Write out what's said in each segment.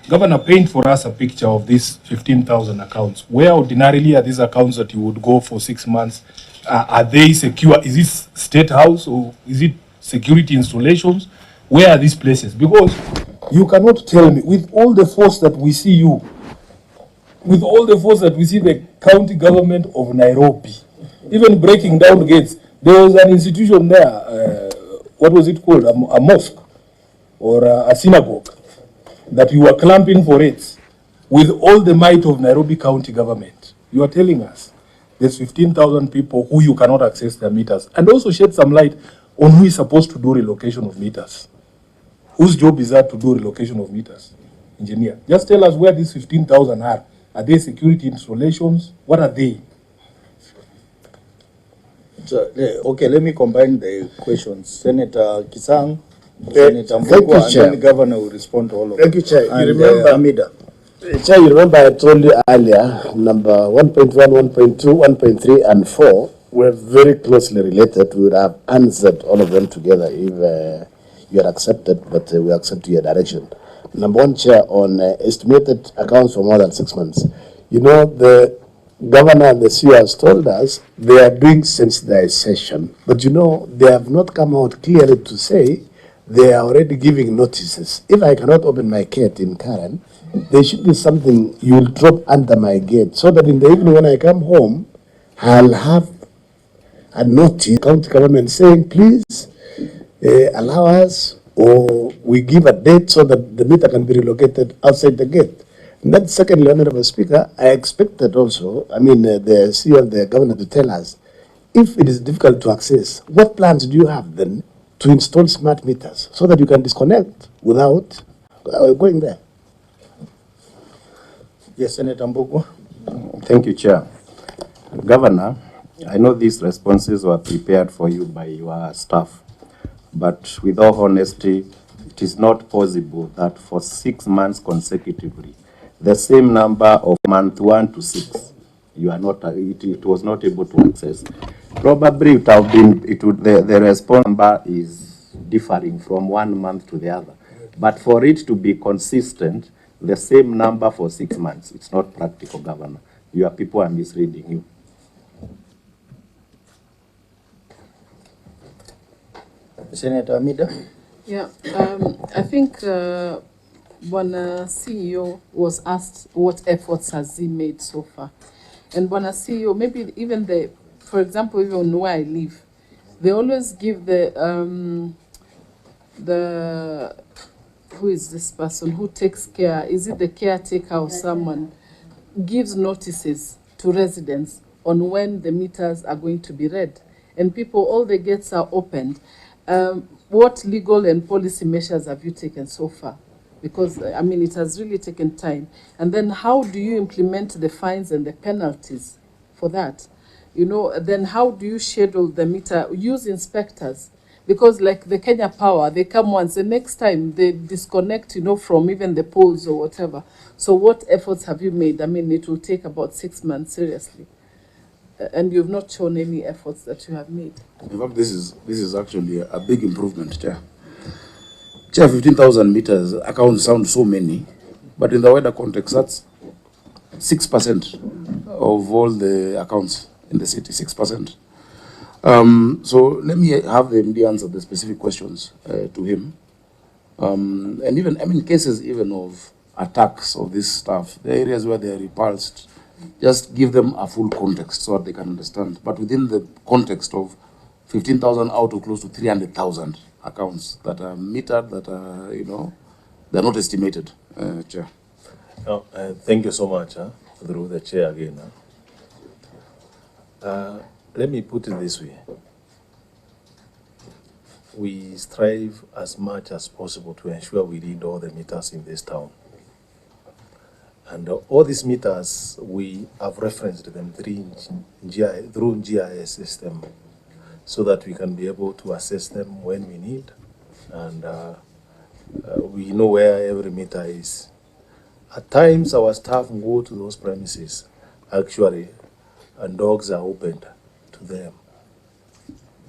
Governor, paint for us a picture of these 15,000 accounts. Where ordinarily are these accounts that you would go for 6 months? Are they secure? Is this State House or is it security installations? Where are these places? Because you cannot tell me, with all the force that we see you, with all the force that we see the county government of Nairobi, even breaking down gates. There was an institution there, what was it called? A mosque or a synagogue, that you were clamping for it with all the might of Nairobi County government. You are telling us there's 15,000 people who you cannot access their meters, and also shed some light on who is supposed to do relocation of meters. Whose job is that to do relocation of meters? Engineer, just tell us where these 15,000 are. Are they security installations? What are they? So, okay, let me combine the questions. Senator Kisang, Senator Mbugua, and then the Governor will respond to all of them. Thank you, Chair. And, you remember, Amida. Chair, you remember I told you earlier, number 1.1, 1.2, 1.3, and 4 were very closely related. We would have answered all of them together if you had accepted, but we accept your direction. Number 1, Chair, on estimated accounts for more than 6 months. You know, the Governor and the CEO has told us they are doing sensitization, but you know, they have not come out clearly to say they are already giving notices. If I cannot open my gate in Karen, there should be something you will drop under my gate so that in the evening when I come home, I'll have a notice, county government saying, please allow us, or we give a date so that the meter can be relocated outside the gate. And then secondly, Honorable Speaker, I expected also, the CEO and the Governor to tell us, if it is difficult to access, what plans do you have then to install smart meters so that you can disconnect without going there? Yes, Senator Mbugua. Thank you, Chair. Governor, I know these responses were prepared for you by your staff, but with all honesty, it is not possible that for 6 months consecutively, the same number of month 1 to 6, you are not, it was not able to access. Probably it would have been, the response number is differing from 1 month to the other. But for it to be consistent, the same number for 6 months, it's not practical, Governor. Your people are misreading you. Senator Amida. Yeah, I think Bwana CEO was asked what efforts has he made so far. And Bwana CEO, maybe even for example, even where I live, they always give the who is this person who takes care, is it the caretaker or someone, gives notices to residents on when the meters are going to be read. And people, all the gates are opened. What legal and policy measures have you taken so far? Because, it has really taken time. And then how do you implement the fines and the penalties for that? You know, then how do you schedule the meter? Use inspectors. Because like the Kenya Power, they come once, the next time they disconnect, from even the poles or whatever. So what efforts have you made? It will take about 6 months, seriously. And you've not shown any efforts that you have made. In fact, this is actually a big improvement, Chair. Chair, 15,000 meters accounts sound so many, but in the wider context, that's 6% of all the accounts in the city, 6%. So let me have the MD answer the specific questions to him. And even, cases even of attacks of this stuff, the areas where they are repulsed, just give them a full context so that they can understand. But within the context of 15,000 out of close to 300,000 accounts that are metered, that are, they're not estimated, Chair. Thank you so much, through the Chair again. Let me put it this way. We strive as much as possible to ensure we read all the meters in this town. And all these meters, we have referenced them through GIS system so that we can be able to assess them when we need. And we know where every meter is. At times, our staff go to those premises, actually, and dogs are opened to them.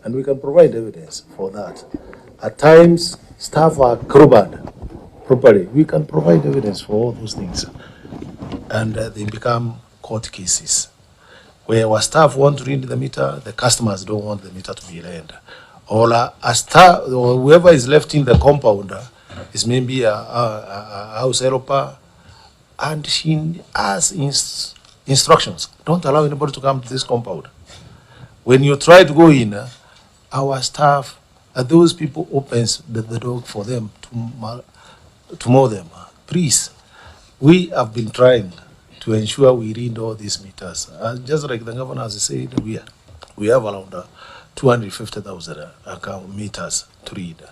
And we can provide evidence for that. At times, staff are crowbarred properly, we can provide evidence for all those things. And they become court cases. Where our staff want to read the meter, the customers don't want the meter to be read. Or a staff, or whoever is left in the compound is maybe a house helper, and she has instructions. Don't allow anybody to come to this compound. When you try to go in, our staff, those people opens the dog for them to mow them. Please, we have been trying to ensure we read all these meters. Just like the governor has said, we have around 250,000 account meters to read.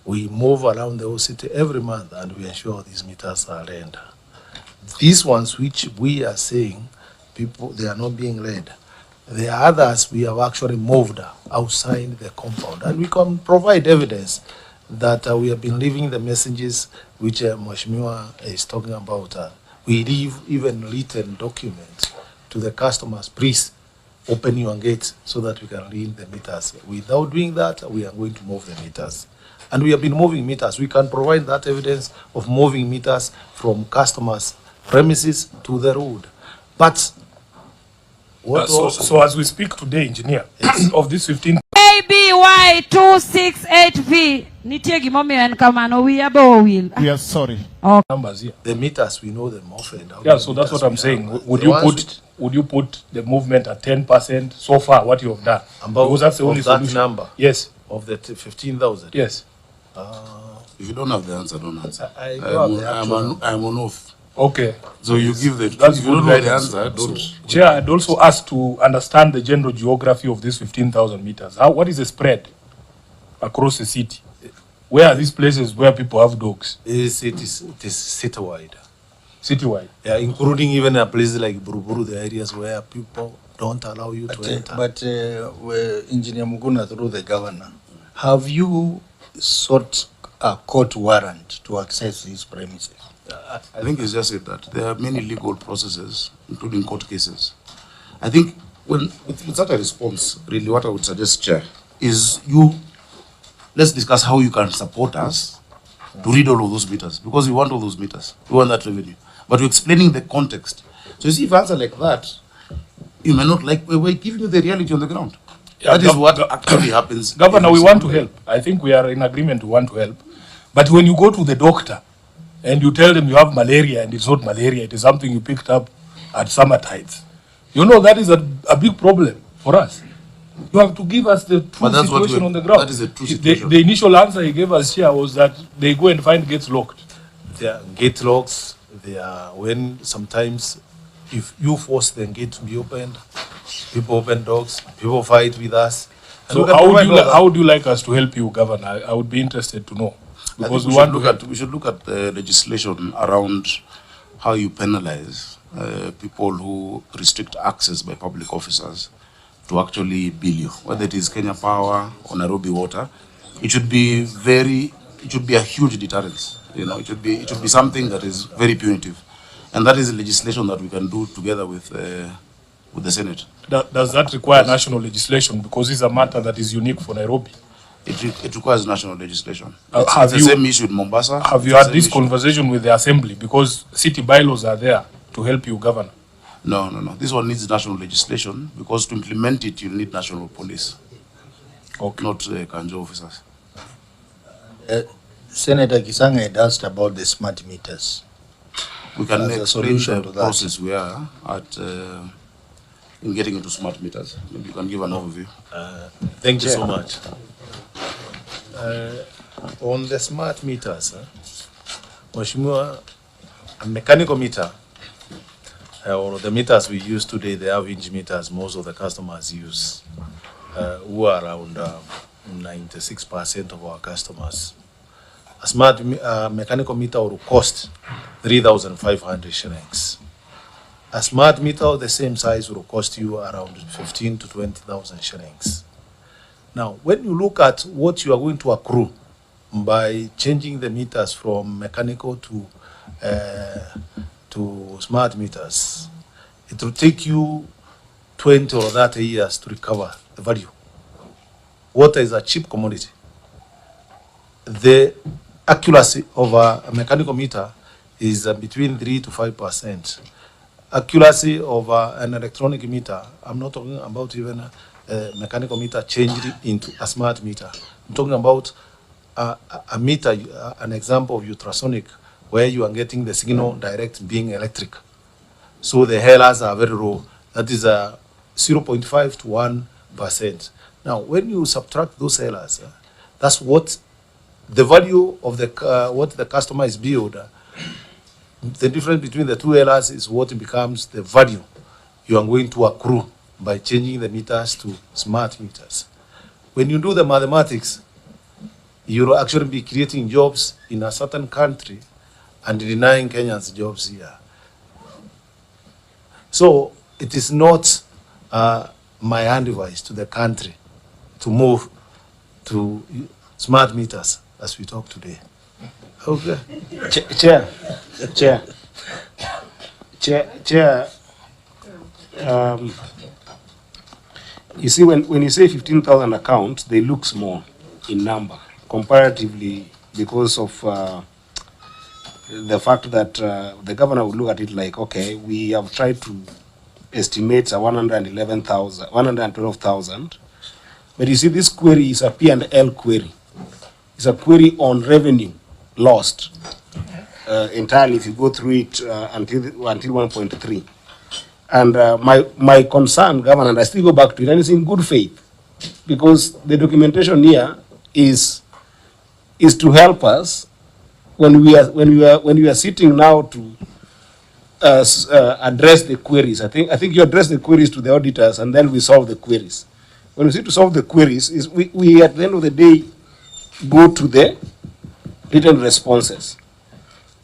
We move around the whole city every month and we ensure these meters are read. These ones which we are saying, people, they are not being read. The others we have actually moved outside the compound, and we can provide evidence that we have been leaving the messages which Mheshimiwa is talking about. We leave even written documents to the customers. Please open your gate so that we can read the meters. Without doing that, we are going to move the meters. And we have been moving meters. We can provide that evidence of moving meters from customers' premises to the road. But so as we speak today, engineer, of this 15 ABY 268V. Nitie gimomi en kamano we abo will. We are sorry. numbers here. the meters, we know them often. Yeah, so that's what I'm saying. Would you put the movement at 10% so far? What you have done? Because that's the only that solution. number. Yes. Of the 15,000. Yes. If you don't have the answer, don't answer. I don't have the actual. I'm on off. Okay. So you give the. That's if you good don't know the guidance. answer, don't. Chair, I'd also asked to understand the general geography of these 15,000 meters. What is the spread across the city? Where are these places where people have dogs? It is citywide. Citywide? Yeah, including even a place like Buruburu, the areas where people don't allow you to enter. But Engineer Muguna, through the governor, have you sought a court warrant to access these premises? I think it's just it that there are many legal processes, including court cases. I think with such a response, really what I would suggest, Chair, is let's discuss how you can support us to read all of those meters, because we want all those meters, we want that revenue. But we're explaining the context. So you see, if you answer like that, you may not like, we're giving you the reality on the ground. Yeah, that is what actually happens. Governor, we want to help. I think we are in agreement to want to help. But when you go to the doctor and you tell them you have malaria and it's not malaria, it is something you picked up at summer tides, you know that is a big problem for us. You have to give us the true situation on the ground. That is the true situation. The initial answer he gave us here was that they go and find gates locked. There are gate locks. There are when sometimes if you force the gate to be opened, people open doors, people fight with us. So how would you like us to help you, Governor? I would be interested to know. Because we should look at the legislation around how you penalize people who restrict access by public officers to actually bill you, whether it is Kenya Power or Nairobi Water. It should be a huge deterrence. You know, it should be something that is very punitive, and that is a legislation that we can do together with the Senate. Does that require national legislation? Because it's a matter that is unique for Nairobi. It requires national legislation. It's the same issue in Mombasa. Have you had this conversation with the Assembly? Because city bylaws are there to help you govern. No. This one needs national legislation because to implement it, you need national police. Okay. Not Kanjo officers. Senator Kisanga had asked about the smart meters. We can explain the process we are at in getting into smart meters. Maybe you can give an overview. Thank you so much. On the smart meters, Mheshimiwa, a mechanical meter, or the meters we use today, the average meters most of the customers use, who are around 96% of our customers. A smart mechanical meter will cost 3,500 shillings. A smart meter of the same size will cost you around 15 to 20,000 shillings. Now, when you look at what you are going to accrue by changing the meters from mechanical to smart meters, it will take you 20 or 30 years to recover the value. Water is a cheap commodity. The accuracy of a mechanical meter is between 3 to 5%. Accuracy of an electronic meter, I'm not talking about even a mechanical meter changed into a smart meter. I'm talking about a meter, an example of ultrasonic, where you are getting the signal direct being electric. So the errors are very low. That is 0.5 to 1%. Now, when you subtract those errors, that's what the value of the what the customer is billed. The difference between the two errors is what becomes the value you are going to accrue by changing the meters to smart meters. When you do the mathematics, you'll actually be creating jobs in a certain country and denying Kenyans jobs here. So it is not my advice to the country to move to smart meters as we talk today. Okay. Chair, you see, when you say 15,000 accounts, they look small in number comparatively because of the fact that the governor would look at it like, okay, we have tried to estimate 112,000, but you see, this query is a P&L query. It's a query on revenue lost entirely if you go through it until 1.3. And my concern, Governor, and I still go back to it, and it's in good faith, because the documentation here is to help us when we are sitting now to address the queries. I think you address the queries to the auditors, and then we solve the queries. When we sit to solve the queries, is we at the end of the day go to the written responses.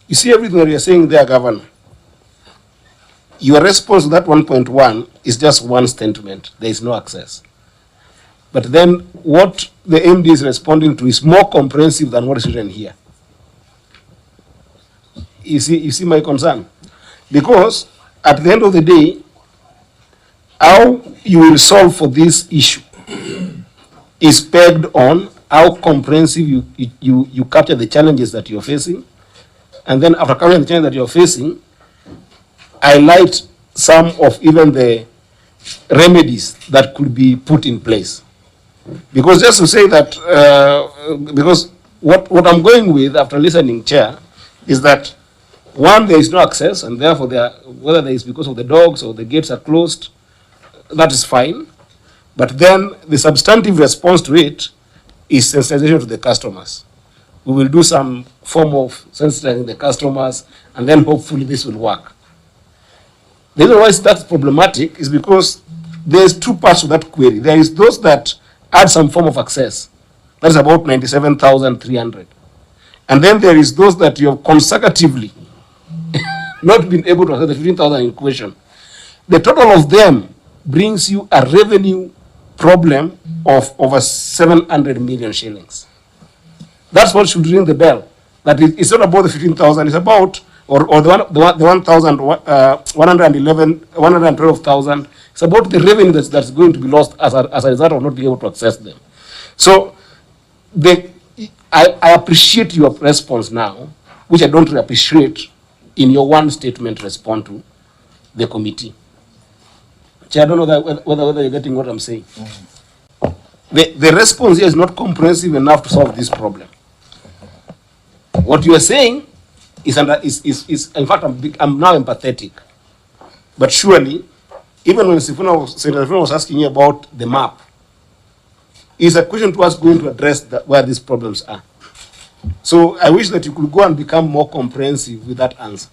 You see everything that you're saying there, Governor. Your response to that 1.1 is just one statement. There is no access. But then what the MD is responding to is more comprehensive than what is written here. You see my concern? Because at the end of the day, how you will solve for this issue is pegged on how comprehensive you capture the challenges that you're facing, and then after capturing the challenges that you're facing, highlight some of even the remedies that could be put in place. Because just to say that, because what I'm going with after listening, Chair, is that one, there is no access, and therefore whether there is because of the dogs or the gates are closed, that is fine. But then the substantive response to it is sensitization to the customers. We will do some form of sensitizing the customers, and then hopefully this will work. The reason why that's problematic is because there's two parts to that query. There is those that add some form of access. That is about 97,300. And then there is those that you have consecutively not been able to access the 15,000 in question. The total of them brings you a revenue problem of over 700 million shillings. That's what should ring the bell. That it's not about the 15,000, it's about, or the 112,000, it's about the revenue that's going to be lost as a result of not being able to access them. So I appreciate your response now, which I don't really appreciate in your one statement response to the committee. Chair, I don't know whether you're getting what I'm saying. The response here is not comprehensive enough to solve this problem. What you are saying is in fact, I'm now empathetic. But surely, even when Sifuna was asking you about the map, is a question to us going to address where these problems are. So I wish that you could go and become more comprehensive with that answer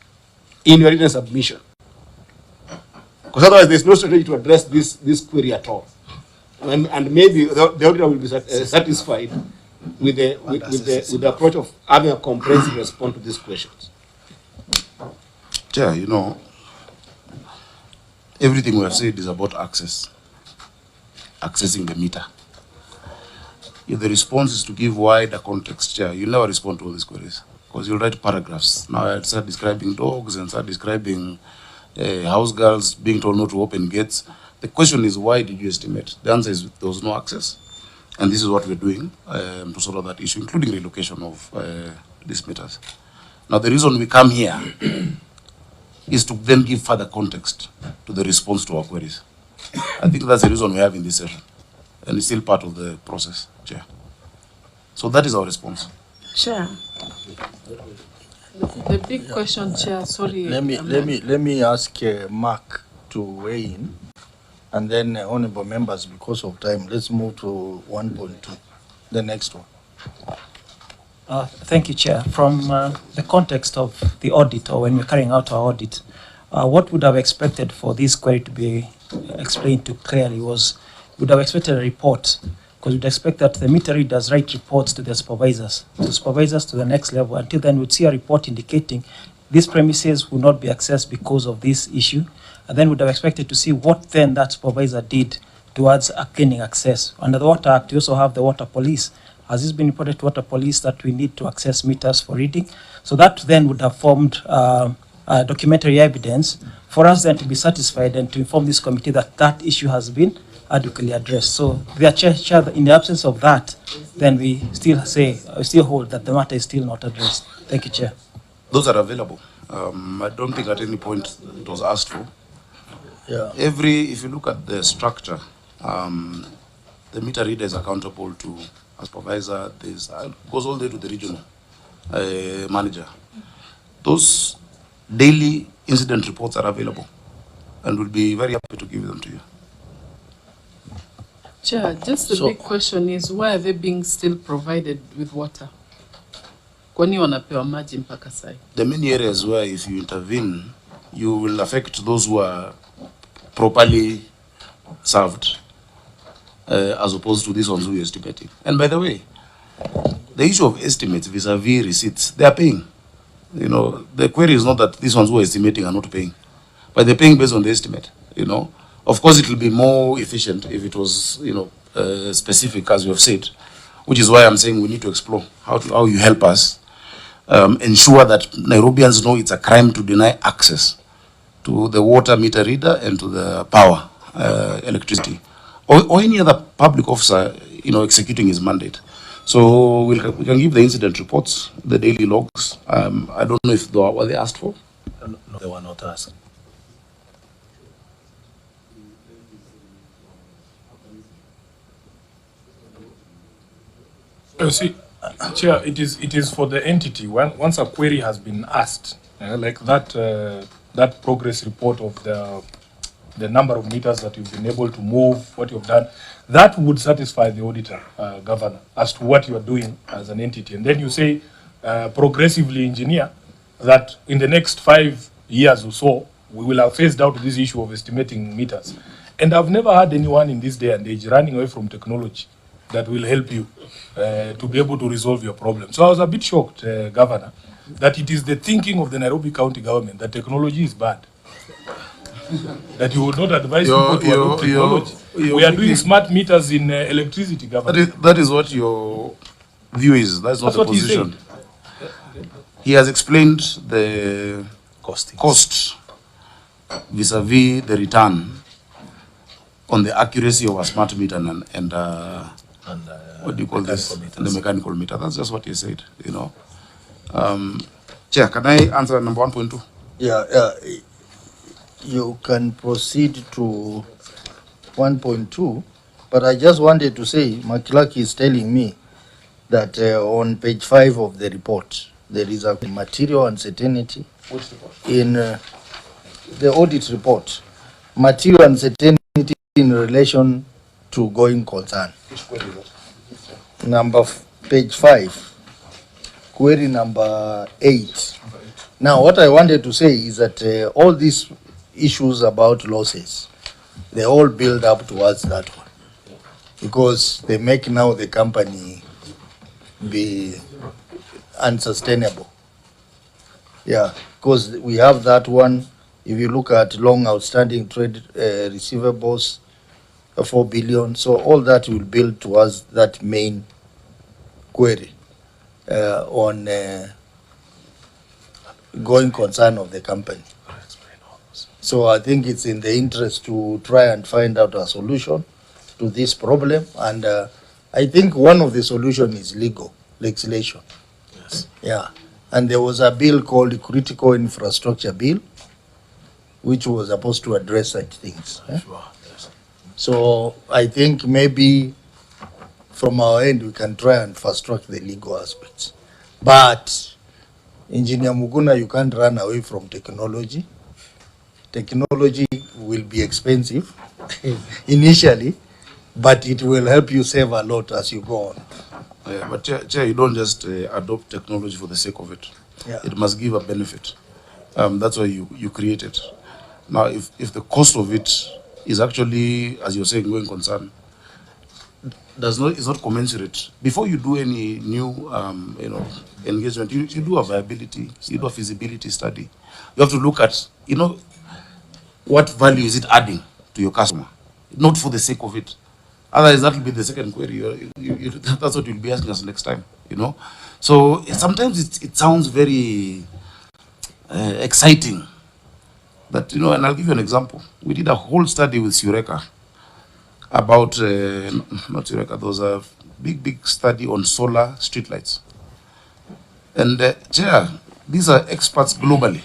in your written submission. Because otherwise there's no strategy to address this query at all. And maybe the auditor will be satisfied with the approach of having a comprehensive response to these questions. Chair, you know, everything we have said is about accessing the meter. If the response is to give wider context, Chair, you'll never respond to all these queries because you'll write paragraphs. Now I start describing dogs and start describing house girls being told not to open gates. The question is, why did you estimate? The answer is there was no access. And this is what we're doing to solve that issue, including relocation of these meters. Now, the reason we come here is to then give further context to the response to our queries. I think that's the reason we have in this session, and it's still part of the process, Chair. So that is our response. Chair. The big question, Chair, sorry. Let me ask Mark to weigh in, and then honorable members, because of time, let's move to 1.2, the next one. Thank you, Chair. From the context of the audit, or when we're carrying out our audit, what would have expected for this query to be explained to clearly was, would have expected a report, because we'd expect that the meter readers write reports to their supervisors to the next level. Until then, we'd see a report indicating these premises will not be accessed because of this issue, and then we'd have expected to see what then that supervisor did towards gaining access. Under the Water Act, we also have the Water Police. Has this been reported to Water Police that we need to access meters for reading? So that then would have formed documentary evidence for us then to be satisfied and to inform this committee that that issue has been adequately addressed. So, Chair, in the absence of that, then we still hold that the matter is still not addressed. Thank you, Chair. Those are available. I don't think at any point it was asked for. Yeah. If you look at the structure, the meter reader is accountable to a supervisor. Goes all the way to the regional manager. Those daily incident reports are available, and we'll be very happy to give them to you. Chair, just the big question is, why are they being still provided with water? Kwani wanapewa maji mpaka sai? There are many areas where if you intervene, you will affect those who are properly served, as opposed to these ones who are estimating. And by the way, the issue of estimates vis-a-vis receipts, they are paying. You know, the query is not that these ones who are estimating are not paying, but they're paying based on the estimate, you know. Of course, it will be more efficient if it was, you know, specific, as you have said, which is why I'm saying we need to explore how you help us ensure that Nairobians know it's a crime to deny access to the water meter reader and to the power, electricity, or any other public officer, you know, executing his mandate. So we can give the incident reports, the daily logs. I don't know if were they asked for. No, they were not asked. You see, Chair, it is for the entity. Once a query has been asked, like that progress report of the number of meters that you've been able to move, what you've done, that would satisfy the auditor, Governor, as to what you are doing as an entity. And then you say, progressively engineer that in the next 5 years or so, we will have phased out this issue of estimating meters. And I've never had anyone in this day and age running away from technology that will help you to be able to resolve your problem. So I was a bit shocked, Governor, that it is the thinking of the Nairobi County government that technology is bad. That you would not advise people to adopt technology. We are doing smart meters in electricity, Governor. That is what your view is. That's not the position. He has explained the cost vis-a-vis the return on the accuracy of a smart meter and what do you call this? And the mechanical meter. That's just what he said, you know. Chair, can I answer number 1.2? Yeah, you can proceed to 1.2, but I just wanted to say, Makilaki is telling me that on page 5 of the report, there is a material uncertainty in the audit report. Material uncertainty in relation to going concern. Page 5, query number 8. Now, what I wanted to say is that all these issues about losses, they all build up towards that one, because they make now the company be unsustainable. Yeah, because we have that one. If you look at long outstanding trade receivables, 4 billion, so all that will build towards that main query on going concern of the company. So I think it's in the interest to try and find out a solution to this problem, and I think one of the solutions is legislation. Yes. Yeah. And there was a bill called the Critical Infrastructure Bill, which was supposed to address such things. Sure. Yes. So I think maybe from our end, we can try and fast track the legal aspects. But Engineer Muguna, you can't run away from technology. Technology will be expensive initially, but it will help you save a lot as you go on. But Chair, you don't just adopt technology for the sake of it. Yeah. It must give a benefit. That's why you create it. Now, if the cost of it is actually, as you're saying, going concern, is not commensurate. Before you do any new, engagement, you do a viability, you do a feasibility study. You have to look at, what value is it adding to your customer, not for the sake of it. Otherwise, that will be the second query. That's what you'll be asking us next time. So sometimes it sounds very exciting. But and I'll give you an example. We did a whole study with Sureka about, not Eureka, there was a big study on solar streetlights. And Chair, these are experts globally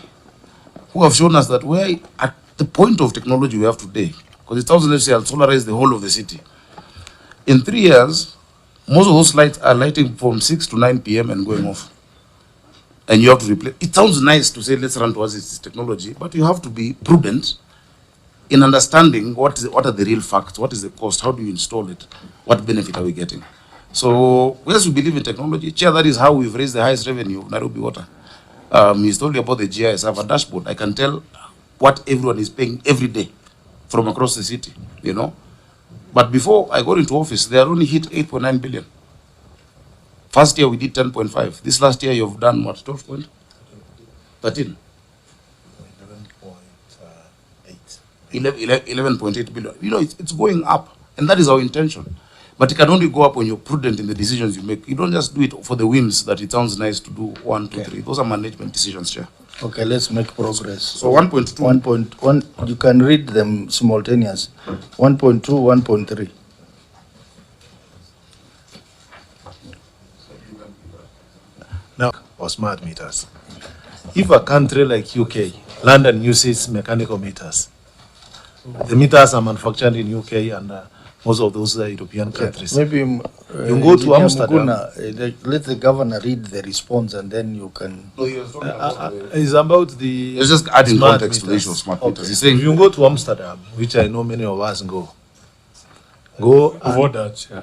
who have shown us that we're at the point of technology we have today, because it's 1,000 FCL solarize the whole of the city. In 3 years, most of those lights are lighting from 6 to 9 p.m. and going off. And you have to replace. It sounds nice to say let's run towards this technology, but you have to be prudent in understanding what are the real facts, what is the cost, how do you install it, what benefit are we getting. So, yes, we believe in technology. Chair, that is how we've raised the highest revenue of Nairobi Water. He's told you about the GIS. I have a dashboard. I can tell what everyone is paying every day from across the city, But before I got into office, they had only hit 8.9 billion. First year we did 10.5. This last year you've done what, 12.13? 11.8 billion. It's going up, and that is our intention. But it can only go up when you're prudent in the decisions you make. You don't just do it for the whims that it sounds nice to do 1, 2, 3. Those are management decisions, Chair. Okay, let's make progress. So 1.2. 1.1, you can read them simultaneous. 1.2, 1.3. Now, or smart meters. If a country like UK, London uses mechanical meters, the meters are manufactured in UK and most of those European countries. Maybe you go to Amsterdam. Let the governor read the response and then you can. It's about the. It's just adding smart context to the issue of smart Okay. meters. He's saying If you go to Amsterdam, which I know many of us go. Before that, yeah.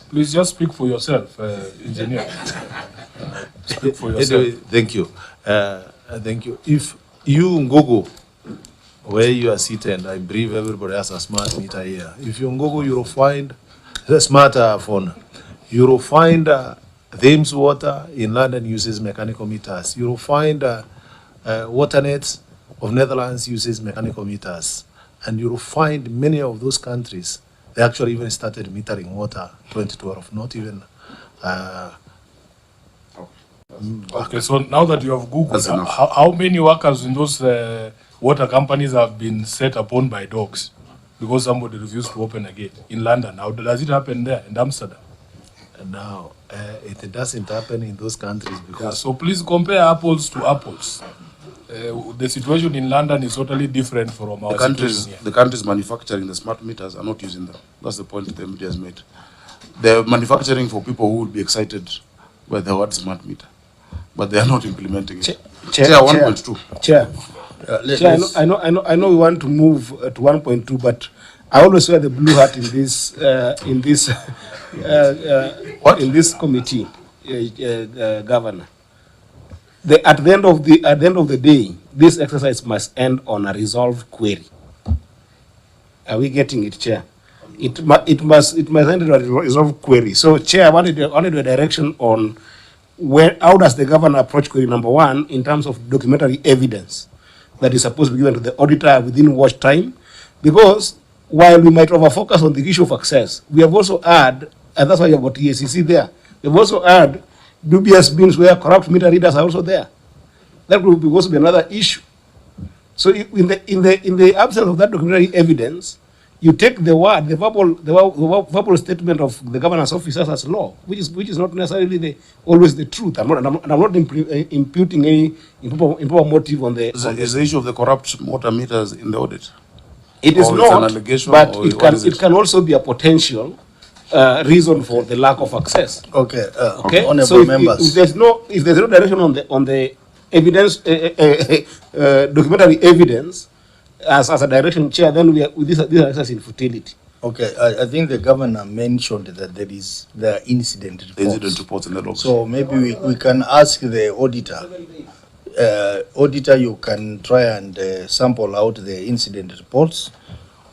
Please just speak for yourself, engineer. Speak for yourself. Anyway, thank you. Thank you. If you Google where you are seated, I believe everybody has a smart meter here. If you Google, you will find the smart phone. You will find Thames Water in London uses mechanical meters. You will find Waternet of Netherlands uses mechanical meters. And you will find many of those countries, they actually even started metering water 2012, not even. Okay, so now that you have That's Googled, enough. how many workers in those water companies have been set upon by dogs because somebody refused to open a gate in London? How does it happen there in Amsterdam? And now, it doesn't happen in those countries Yeah, because so please compare apples to apples. The situation in London is totally different from our situation here. the countries manufacturing the smart meters are not using them. That's the point the media has made. They're manufacturing for people who would be excited by the word smart meter, but they are not implementing it. Chair 1.2. Chair, I know we want to move to 1.2, but I always wear the blue hat in this committee, Governor. At the end of the day, this exercise must end on a resolved query. Are we getting it, Chair? It must end on a resolved query. So, Chair, I wanted a direction on how does the governor approach query number 1 in terms of documentary evidence that is supposed to be given to the auditor within watch time? Because while we might over-focus on the issue of access, we have also had, and that's why you have got EACC there, we've also had dubious bins where corrupt meter readers are also there. That would also be another issue. So in the absence of that documentary evidence, you take the word, the verbal statement of the governor's officers as law, which is not necessarily always the truth. I'm not imputing any improper motive on the. Is the issue of the corrupt water meters in the audit? It is Or it's an not, allegation, but or it can also be a potential reason for the lack of access. Okay, Okay, honorable so members. if there's no direction on the evidence, documentary evidence as a direction, chair, then these are access in futility. Okay, I think the governor mentioned that there are incident reports. Incident reports in the logs. So maybe we can ask the auditor. Auditor, you can try and sample out the incident reports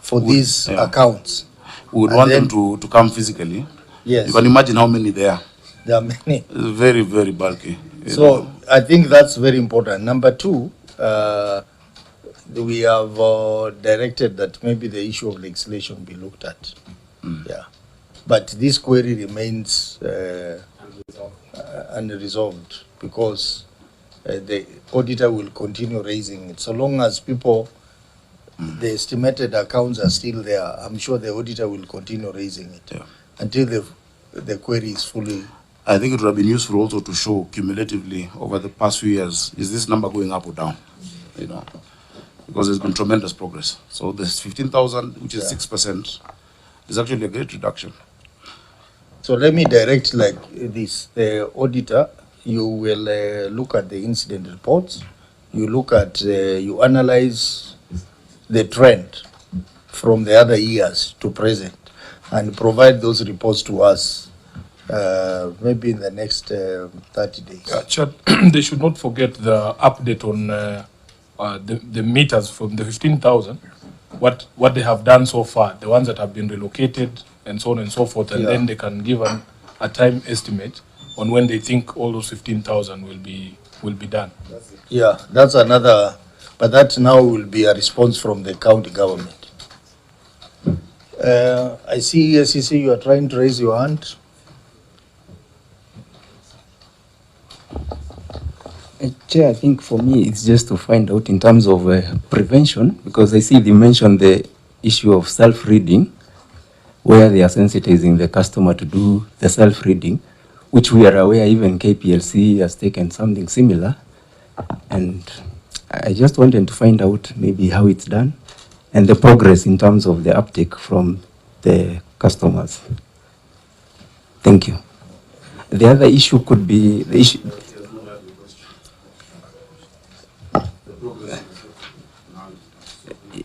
for these accounts. We would And want then- them to come physically. Yes. You can imagine how many there are. There are many. It's very, very bulky. you So know. I think that's very important. Number two, we have directed that maybe the issue of legislation be looked at. Yeah. But this query remains unresolved because the auditor will continue raising it. So long as people, the estimated accounts are still there, I'm sure the auditor will continue raising it until the query is fully. I think it would have been useful also to show cumulatively over the past few years, is this number going up or down? You know, because there's been tremendous progress. So this 15,000, which is 6%, is actually a great reduction. So let me direct like this. The auditor, you will look at the incident reports. You look at, you analyze the trend from the other years to present and provide those reports to us maybe in the next 30 days. Chad, they should not forget the update on the meters from the 15,000, what they have done so far, the ones that have been relocated and so on and so forth, and then they can give a time estimate on when they think all those 15,000 will be done. Yeah, that's another, but that now will be a response from the county government. I see ESCC, you are trying to raise your hand. Chair, I think for me it's just to find out in terms of prevention, because I see they mentioned the issue of self-reading, where they are sensitizing the customer to do the self-reading, which we are aware even KPLC has taken something similar. And I just wanted to find out maybe how it's done and the progress in terms of the uptake from the customers. Thank you. The other issue could be the issue.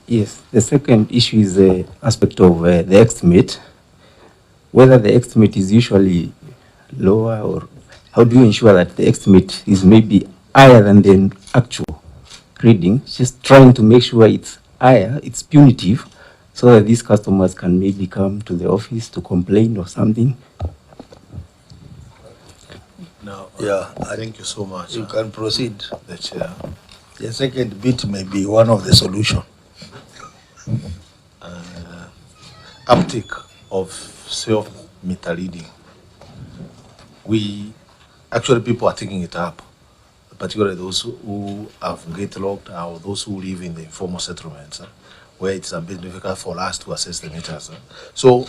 Yes, the second issue is the aspect of the estimate, whether the estimate is usually lower, or how do you ensure that the estimate is maybe higher than the actual reading, just trying to make sure it's higher, it's punitive, so that these customers can maybe come to the office to complain or something. No. Thank you so much. You can proceed. The chair. The second bit may be one of the solution. Uptake of self-meter reading. People are taking it up, particularly those who have gate locked or those who live in the informal settlements, where it's a bit difficult for us to assess the meters. So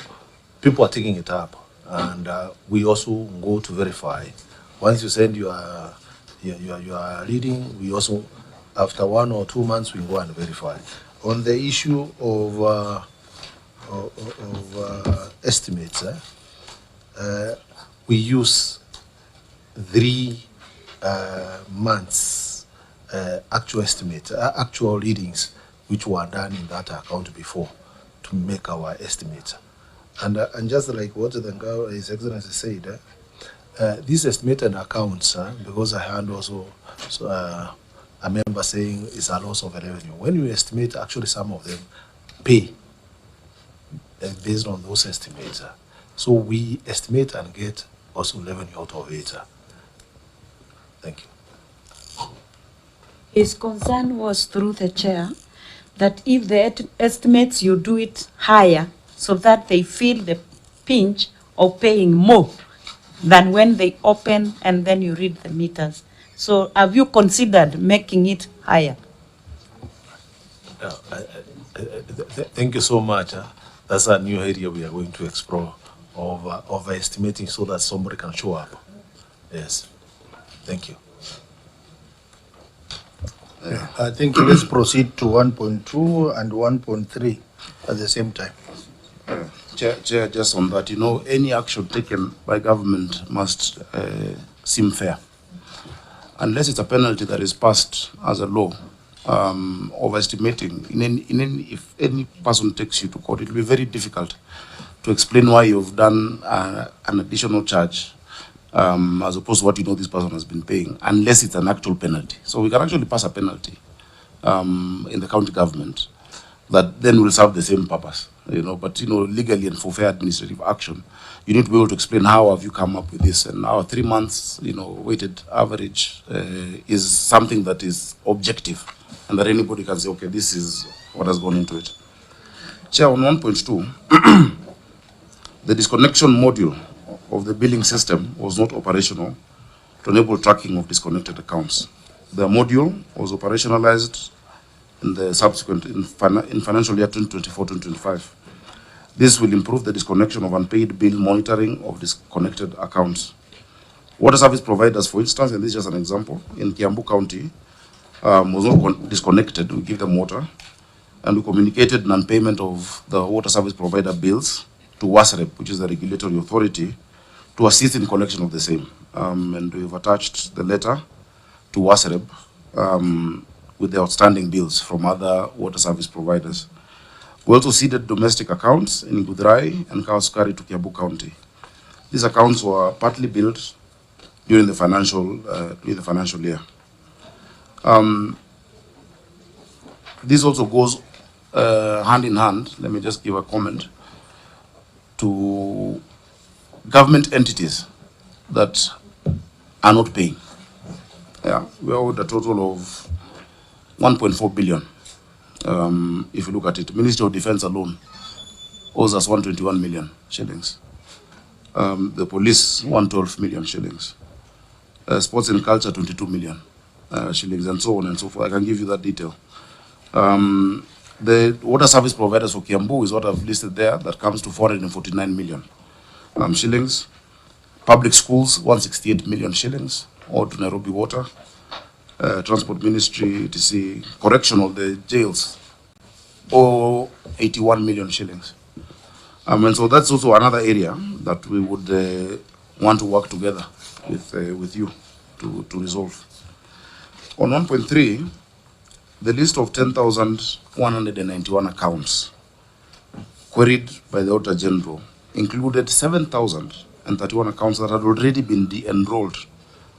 people are taking it up, and we also go to verify. Once you send your reading, we also, after 1 or 2 months, we go and verify. On the issue of estimates, we use 3 months actual estimate, actual readings which were done in that account before to make our estimates. And just like what His Excellency said, these estimated accounts, because I had also a member saying it's a loss of revenue. When you estimate, actually some of them pay based on those estimates. So we estimate and get also revenue out of it. Thank you. His concern was through the chair that if the estimates you do it higher so that they feel the pinch of paying more than when they open and then you read the meters. So have you considered making it higher? I Thank you so much. That's a new area we are going to explore of estimating so that somebody can show up. Yes. Thank you. I think let's proceed to 1.2 and 1.3 at the same time. Chair, just on that, any action taken by government must seem fair. Unless it's a penalty that is passed as a law, overestimating, if any person takes you to court, it will be very difficult to explain why you've done an additional charge as opposed to what this person has been paying, unless it's an actual penalty. So we can actually pass a penalty in the county government that then will serve the same purpose, but legally and for fair administrative action, you need to be able to explain how have you come up with this, and our 3 months, weighted average is something that is objective, and that anybody can say, okay, this is what has gone into it. Chair, on 1.2, the disconnection module of the billing system was not operational to enable tracking of disconnected accounts. The module was operationalized in the subsequent, in financial year 2024-2025. This will improve the disconnection of unpaid bill monitoring of disconnected accounts. Water service providers, for instance, and this is just an example, in Kiambu County, was not disconnected. We give them water, and we communicated non-payment of the water service provider bills to WASREP, which is the regulatory authority, to assist in collection of the same. And we've attached the letter to WASREP with the outstanding bills from other water service providers. We also seeded domestic accounts in Gudrai and Kaoskari to Kiambu County. These accounts were partly billed during the financial year. This also goes hand in hand, let me just give a comment, to government entities that are not paying. Yeah, we owed a total of 1.4 billion. If you look at it, Ministry of Defense alone owes us 121 million shillings. The police, 112 million shillings. Sports and culture, 22 million shillings, and so on and so forth. I can give you that detail. The water service providers for Kiambu is what I've listed there. That comes to 449 million shillings. Public schools, 168 million shillings, or to Nairobi Water. Transport Ministry, etc. Correctional, the jails, or 81 million shillings. And so that's also another area that we would want to work together with you to resolve. On 1.3, the list of 10,191 accounts queried by the Auditor General included 7,031 accounts that had already been de-enrolled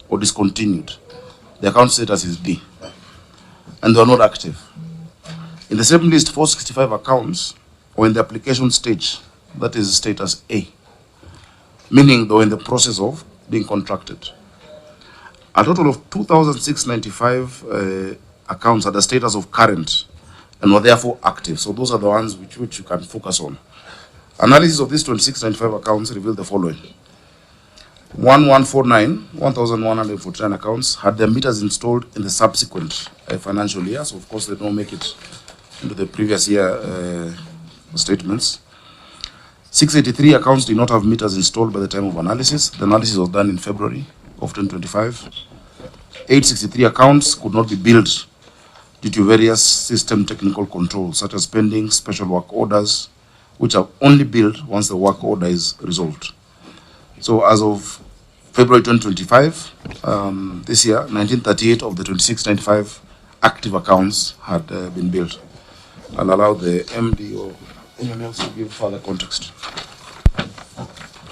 or discontinued. The account status is D, and they are not active. In the same list, 465 accounts were in the application stage, that is status A, meaning they were in the process of being contracted. A total of 2,695 accounts had a status of current and were therefore active. So those are the ones which you can focus on. Analysis of these 2,695 accounts revealed the following. 1,149 accounts had their meters installed in the subsequent financial year. So of course they don't make it into the previous year statements. 683 accounts did not have meters installed by the time of analysis. The analysis was done in February of 2025. 863 accounts could not be billed due to various system technical controls, such as pending special work orders, which are only billed once the work order is resolved. So as of February 2025, this year, 1938 of the 2695 active accounts had been billed. I'll allow the MD or anyone else to give further context.